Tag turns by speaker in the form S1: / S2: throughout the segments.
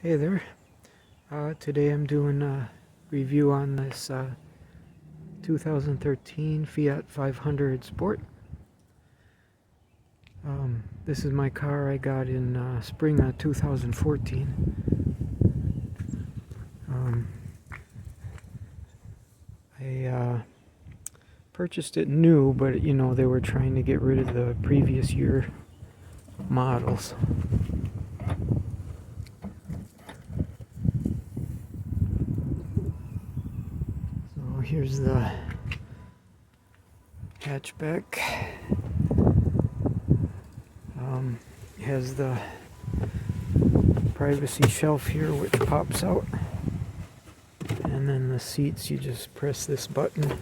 S1: Hey there. Today I'm doing a review on this 2013 Fiat 500 Sport. This is my car I got in spring of 2014. I purchased it new, but they were trying to get rid of the previous year models. So here's the hatchback. It has the privacy shelf here which pops out, and then the seats, you just press this button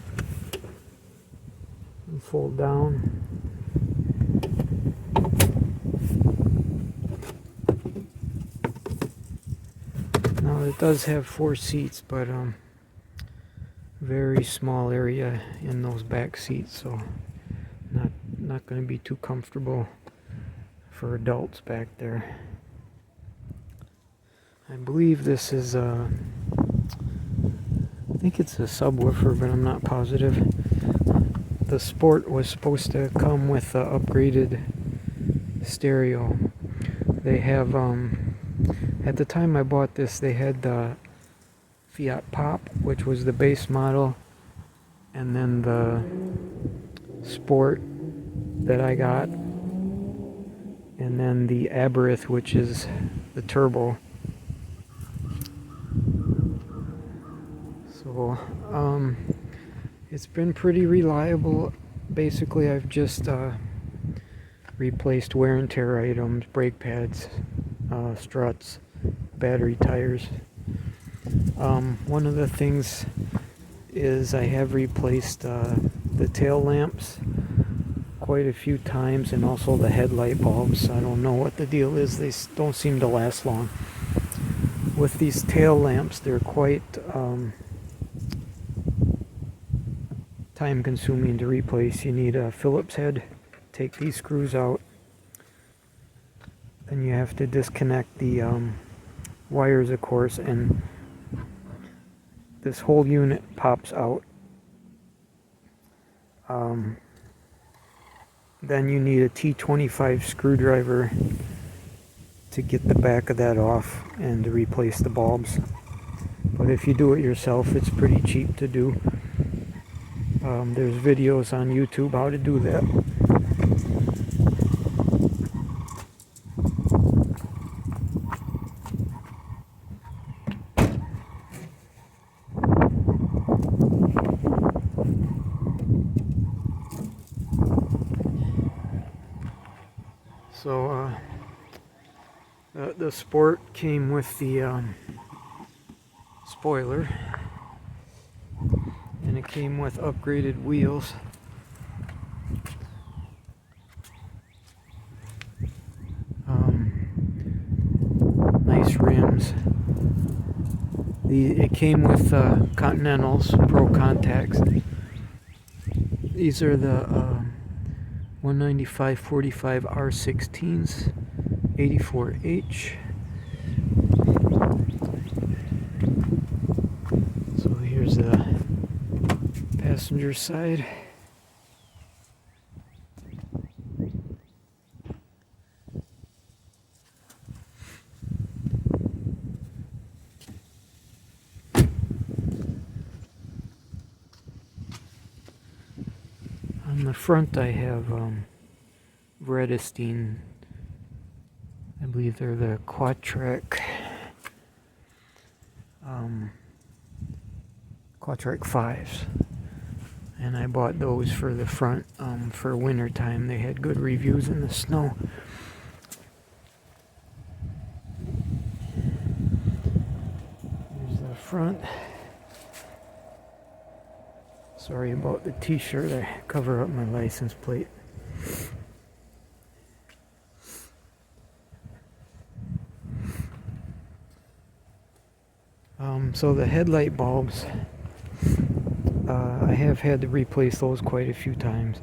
S1: and fold down. Now it does have 4 seats, but very small area in those back seats, so not going to be too comfortable for adults back there. I believe this is I think it's a subwoofer, but I'm not positive. The Sport was supposed to come with an upgraded stereo. They have at the time I bought this, they had the Fiat Pop, which was the base model, and then the Sport that I got, and then the Aberith, which is the turbo. So it's been pretty reliable. Basically, I've just replaced wear and tear items, brake pads, struts, battery tires. One of the things is I have replaced the tail lamps quite a few times, and also the headlight bulbs. I don't know what the deal is, they don't seem to last long. With these tail lamps, they're quite time consuming to replace. You need a Phillips head, take these screws out, then you have to disconnect the wires, of course, and this whole unit pops out. Then you need a T25 screwdriver to get the back of that off and to replace the bulbs. But if you do it yourself, it's pretty cheap to do. There's videos on YouTube how to do that. So the Sport came with the spoiler, and it came with upgraded wheels. Nice rims. It came with Continentals Pro Contacts. These are the 195/45 R16s, 84H. So here's the passenger side. On the front I have Vredestein. I believe they're the Quattrec 5s, and I bought those for the front for winter time. They had good reviews in the snow. Here's the front. Sorry about the t-shirt, I cover up my license plate. So the headlight bulbs, I have had to replace those quite a few times.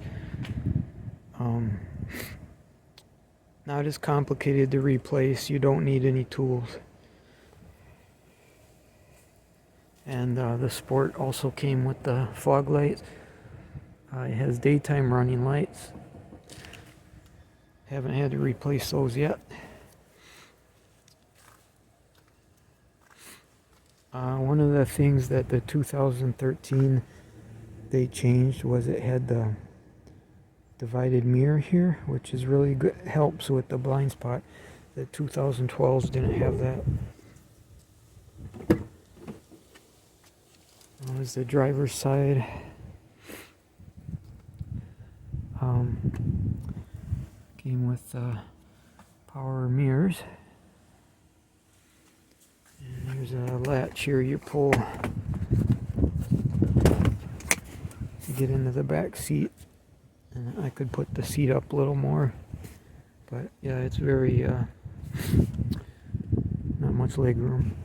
S1: Not as complicated to replace, you don't need any tools. And the Sport also came with the fog lights. It has daytime running lights. Haven't had to replace those yet. One of the things that the 2013 they changed was it had the divided mirror here, which is really good, helps with the blind spot. The 2012s didn't have that. There's the driver's side. Came with power mirrors. And there's a latch here you pull to get into the back seat. And I could put the seat up a little more. But yeah, it's very, not much leg room.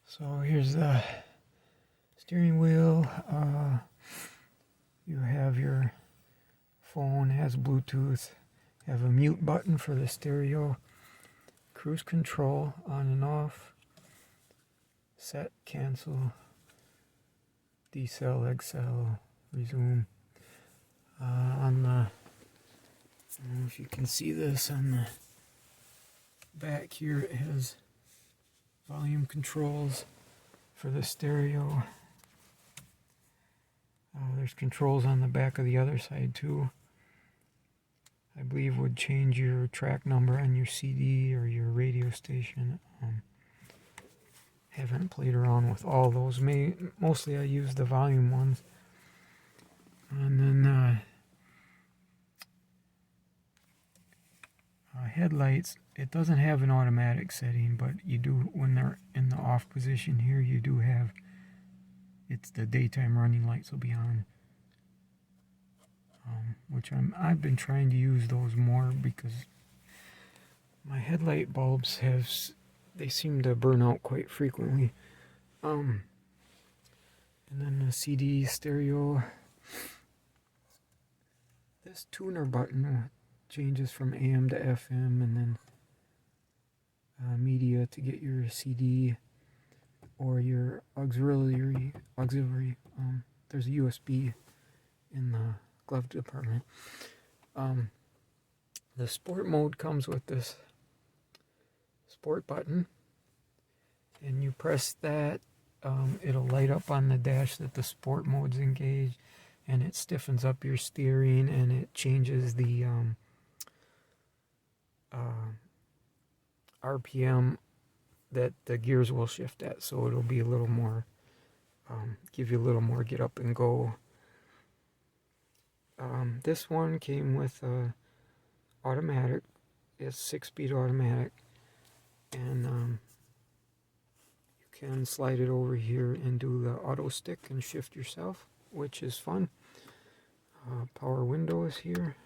S1: So here's the steering wheel. You have your phone, has Bluetooth. You have a mute button for the stereo. Cruise control, on and off. Set, cancel, decel, excel, resume. On the, I don't know if you can see this, on the back here it has volume controls for the stereo. There's controls on the back of the other side too. I believe would change your track number on your CD or your radio station. Haven't played around with all those. Mostly I use the volume ones. And then headlights, it doesn't have an automatic setting, but you do, when they're in the off position here, you do have, it's the daytime running lights will be on. Which I've been trying to use those more because my headlight bulbs they seem to burn out quite frequently. And then the CD stereo. This tuner button changes from AM to FM, and then media to get your CD or your auxiliary. There's a USB in the glove department. The sport mode comes with this sport button, and you press that, it'll light up on the dash that the sport mode's engaged, and it stiffens up your steering, and it changes the RPM that the gears will shift at, so it'll be a little more, give you a little more get up and go. This one came with automatic. It's 6-speed automatic, and you can slide it over here and do the auto stick and shift yourself, which is fun. Power windows here,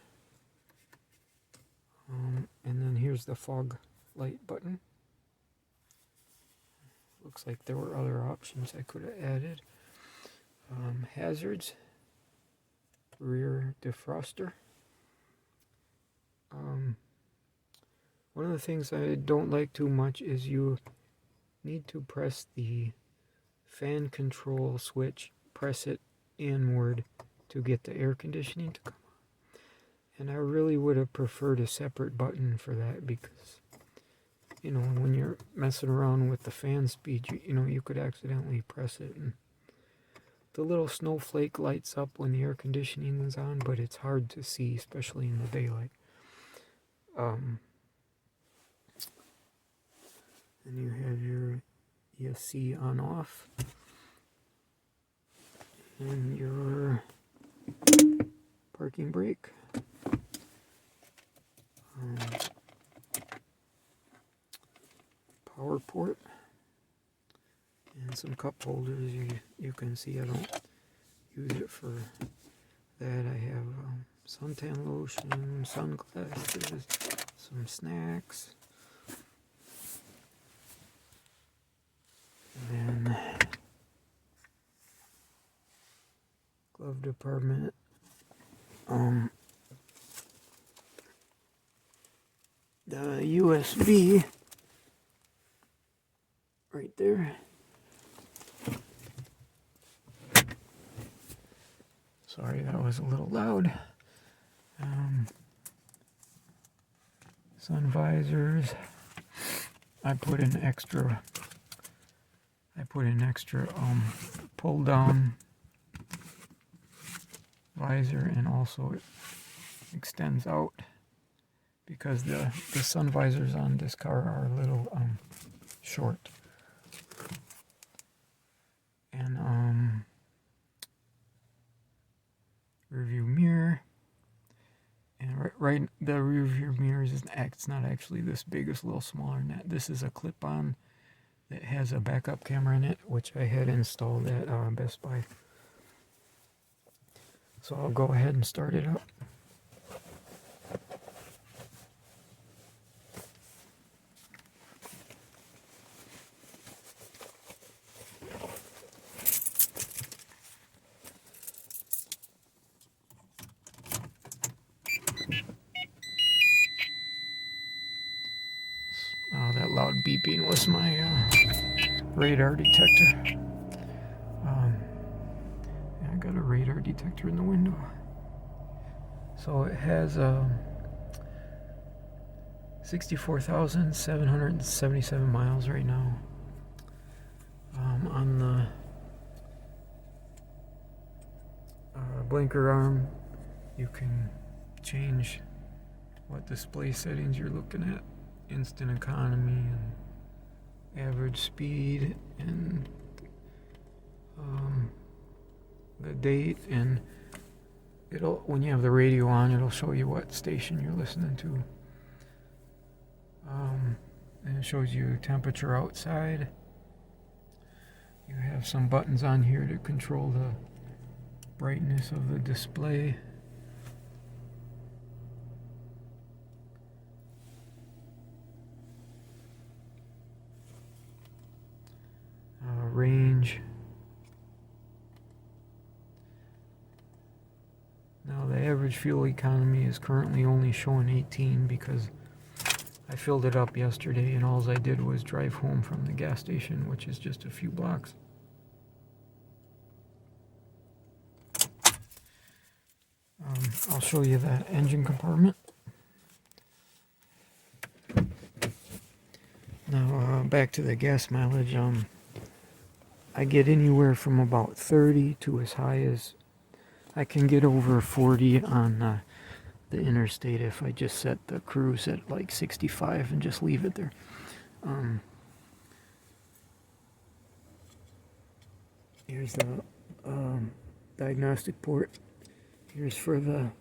S1: and then here's the fog light button. Looks like there were other options I could have added. Hazards, rear defroster. One of the things I don't like too much is you need to press the fan control switch, press it inward to get the air conditioning to come on. And I really would have preferred a separate button for that, because you know, when you're messing around with the fan speed, you could accidentally press it, and the little snowflake lights up when the air conditioning is on, but it's hard to see, especially in the daylight. And you have your ESC on off, and your parking brake. Power port, and some cup holders. You can see I don't use it for that. I have suntan lotion, sunglasses, some snacks, and then glove department. the USB right there. Sorry, that was a little loud. Sun visors. I put in extra pull down visor, and also it extends out because the sun visors on this car are a little short. And rear view mirror. And right the rear view mirror it's not actually this big, it's a little smaller than that. This is a clip-on that has a backup camera in it, which I had installed at Best Buy. So I'll go ahead and start it up. Oh, that loud beeping was my radar detector. I got a radar detector in the window. So it has 64,777 miles right now. On the blinker arm, you can change what display settings you're looking at. Instant economy and average speed and the date, and when you have the radio on, it'll show you what station you're listening to. And it shows you temperature outside. You have some buttons on here to control the brightness of the display. Range. Now the average fuel economy is currently only showing 18 because I filled it up yesterday and all I did was drive home from the gas station, which is just a few blocks. I'll show you the engine compartment. Now back to the gas mileage. I get anywhere from about 30 to as high as I can get over 40 on the interstate if I just set the cruise at like 65 and just leave it there. Here's the diagnostic port. Here's for the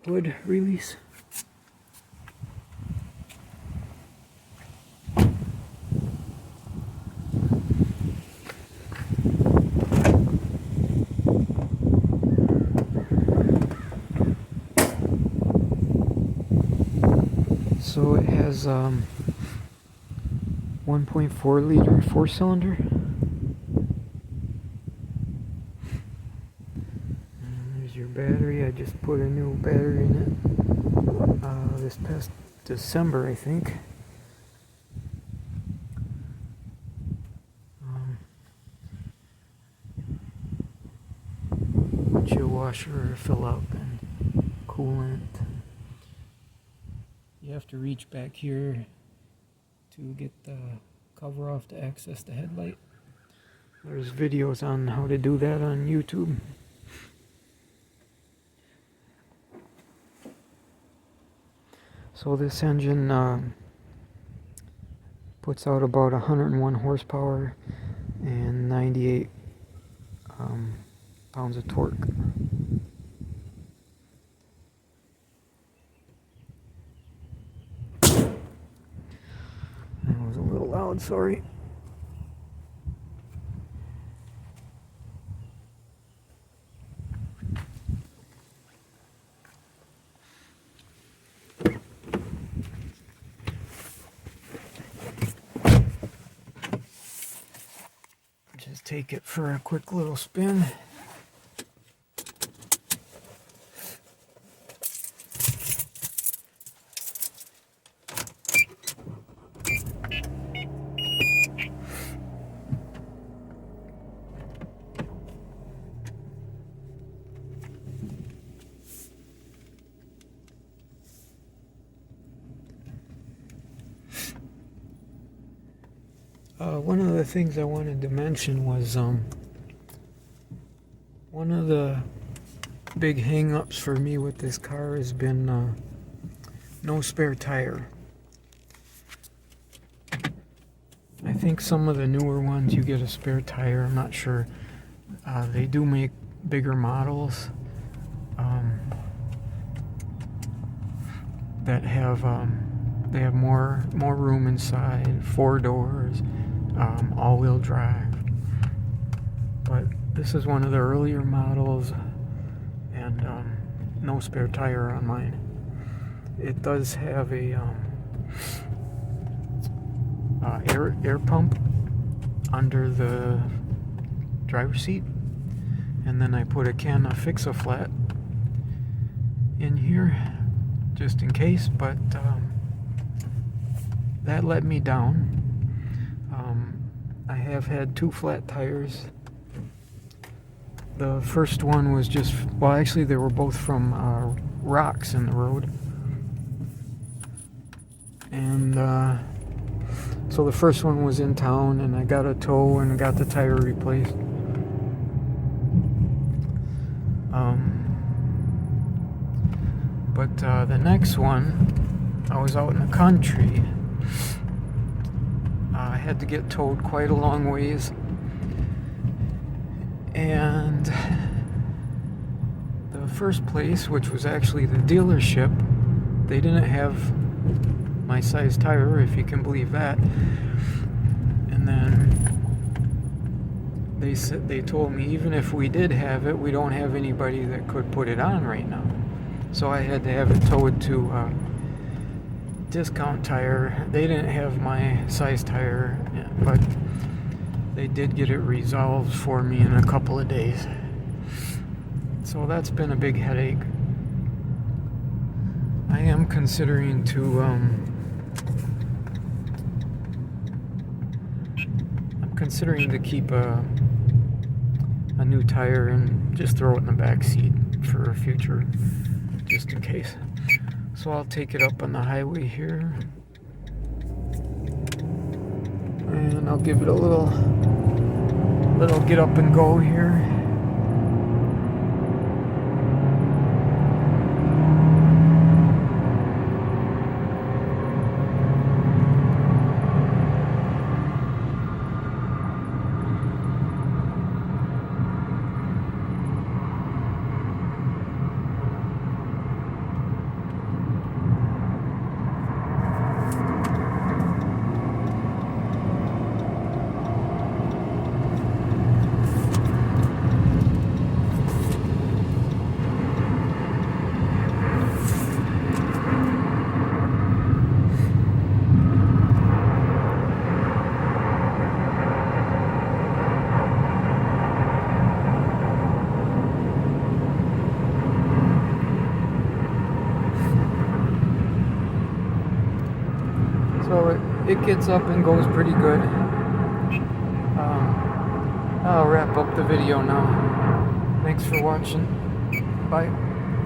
S1: hood release. So it has 1.4 liter 4-cylinder. And there's your battery. I just put a new battery in it this past December, I think. Windshield washer fill up and coolant. You have to reach back here to get the cover off to access the headlight. There's videos on how to do that on YouTube. So this engine puts out about 101 horsepower and 98 pounds of torque. That was a little loud, sorry. Just take it for a quick little spin. One of the things I wanted to mention was one of the big hang-ups for me with this car has been no spare tire. I think some of the newer ones you get a spare tire. I'm not sure. They do make bigger models that have they have more room inside, 4 doors, all-wheel drive. But this is one of the earlier models, and no spare tire on mine. It does have a air pump under the driver's seat, and then I put a can of Fix-A-Flat in here just in case, but that let me down. I have had 2 flat tires. The first one was just, well, actually they were both from rocks in the road, and so the first one was in town, and I got a tow and got the tire replaced. But the next one, I was out in the country. I had to get towed quite a long ways, and the first place, which was actually the dealership, they didn't have my size tire, if you can believe that. And then they told me even if we did have it, we don't have anybody that could put it on right now. So I had to have it towed to Discount Tire. They didn't have my size tire, but they did get it resolved for me in a couple of days. So that's been a big headache. I am considering to keep a new tire and just throw it in the back seat for a future, just in case. So I'll take it up on the highway here, and I'll give it a little get up and go here. So it gets up and goes pretty good. I'll wrap up the video now. Thanks for watching. Bye.